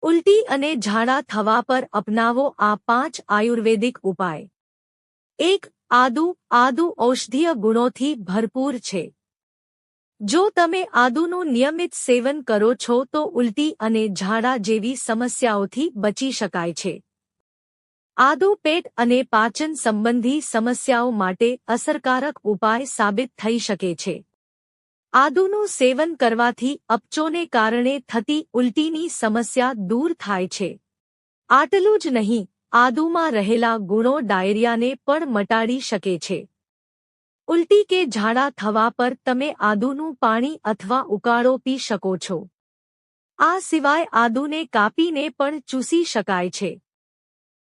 ઉલટી અને ઝાડા થવા પર અપનાવો આ 5 આયુર્વેદિક ઉપાય। 1. આદુ ઔષધીય ગુણોથી ભરપૂર છે। જો તમે આદુનું નિયમિત સેવન કરો છો તો ઉલટી અને ઝાડા જેવી સમસ્યાઓથી બચી શકાય છે। આદુ પેટ અને પાચન સંબંધી સમસ્યાઓ માટે અસરકારક ઉપાય સાબિત થઈ શકે છે। આદુનું સેવન કરવાથી અપચોને કારણે થતી ઉલટીની સમસ્યા દૂર થાય છે। આટલું જ નહીં, આદુમાં રહેલા ગુણો ડાયરિયાને પણ મટાડી શકે છે। ઉલટી કે ઝાડા થવા પર તમે આદુનું પાણી અથવા ઉકાળો પી શકો છો। આ સિવાય આદુને કાપીને પણ ચૂસી શકાય છે।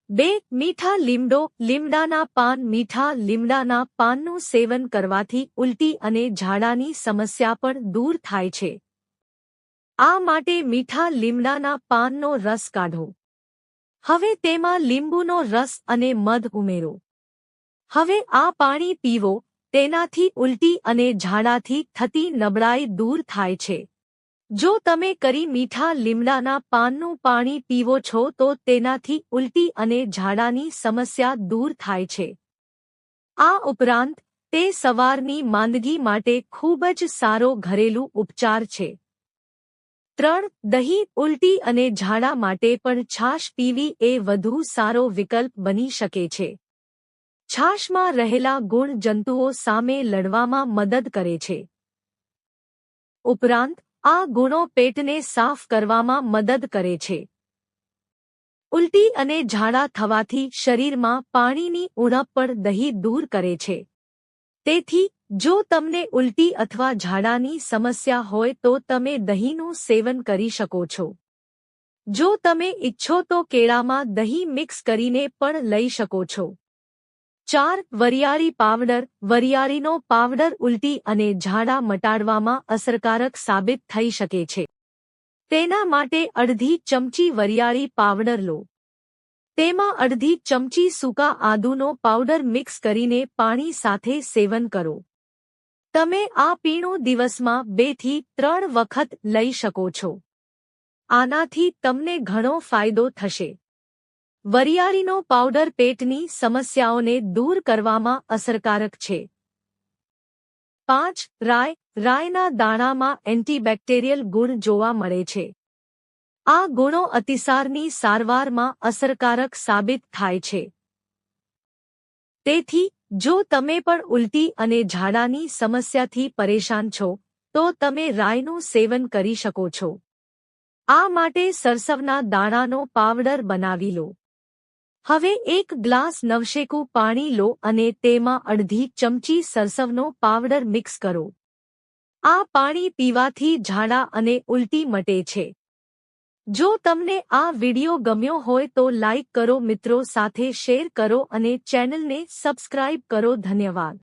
2. મીઠા લીમડાના પાન। મીઠા લીમડાના પાનનું સેવન કરવાથી ઉલટી અને ઝાડાની સમસ્યા પણ દૂર થાય છે। આ માટે મીઠા લીમડાના પાનનો રસ કાઢો। હવે તેમાં લીંબુનો રસ અને મધ ઉમેરો। હવે આ પાણી પીવો। તેનાથી ઉલટી અને ઝાડાથી થતી નબળાઈ દૂર થાય છે। જો તમે કરી મીઠા લીમડાના પાનનું પાણી પીવો છો તો તેનાથી ઉલટી અને ઝાડાની સમસ્યા દૂર થાય છે। આ ઉપરાંત તે સવારની માંદગી માટે ખૂબ જ સારો ઘરેલું ઉપચાર છે। 3. દહીં। ઉલટી અને ઝાડા માટે પણ છાશ પીવી એ વધુ સારો વિકલ્પ બની શકે છે। છાશમાં રહેલા ગુણ જંતુઓ સામે લડવામાં મદદ કરે છે। ઉપરાંત આ ગુણો પેટને સાફ કરવામાં મદદ કરે છે। ઉલટી અને ઝાડા થવાથી શરીરમાં પાણીની ઉણપ પણ દહીં દૂર કરે છે। તેથી જો તમને ઉલટી અથવા ઝાડાની સમસ્યા હોય તો તમે દહીંનું સેવન કરી શકો છો। જો તમે ઈચ્છો તો કેળામાં દહીં મિક્સ કરીને પણ લઈ શકો છો। 4. વરિયાળી પાવડર। વરિયાળીનો પાવડર ઉલટી અને ઝાડા મટાડવામાં અસરકારક સાબિત થઈ શકે છે। તેના માટે અડધી ચમચી વરિયાળી પાવડર લો। તેમાં અડધી ચમચી સૂકા આદુનો પાવડર મિક્સ કરીને પાણી સાથે સેવન કરો। તમે આ પીણું દિવસમાં 2 થી 3 વખત લઈ શકો છો। આનાથી તમને ઘણો ફાયદો થશે। વરિયાળીનો પાવડર પેટની સમસ્યાઓને દૂર કરવામાં અસરકારક છે। 5. રાઈ। રાઈના દાણામાં એન્ટીબેક્ટેરિયલ ગુણ જોવા મળે છે। આ ગુણો અતિસારની સારવારમાં અસરકારક સાબિત થાય છે। તેથી જો તમે પણ ઉલટી અને ઝાડાની સમસ્યાથી પરેશાન છો તો તમે રાઈનું સેવન કરી શકો છો। આ માટે સરસવના દાણાનો પાવડર બનાવી લો। હવે 1 ગ્લાસ નવશેકું પાણી લો અને તેમાં અડધી ચમચી સરસવનો પાવડર મિક્સ કરો। આ પાણી પીવાથી ઝાડા અને ઉલટી મટે છે। જો તમને આ વિડિયો ગમ્યો હોય તો લાઈક કરો, મિત્રો સાથે શેર કરો અને ચેનલને સબસ્ક્રાઇબ કરો। ધન્યવાદ।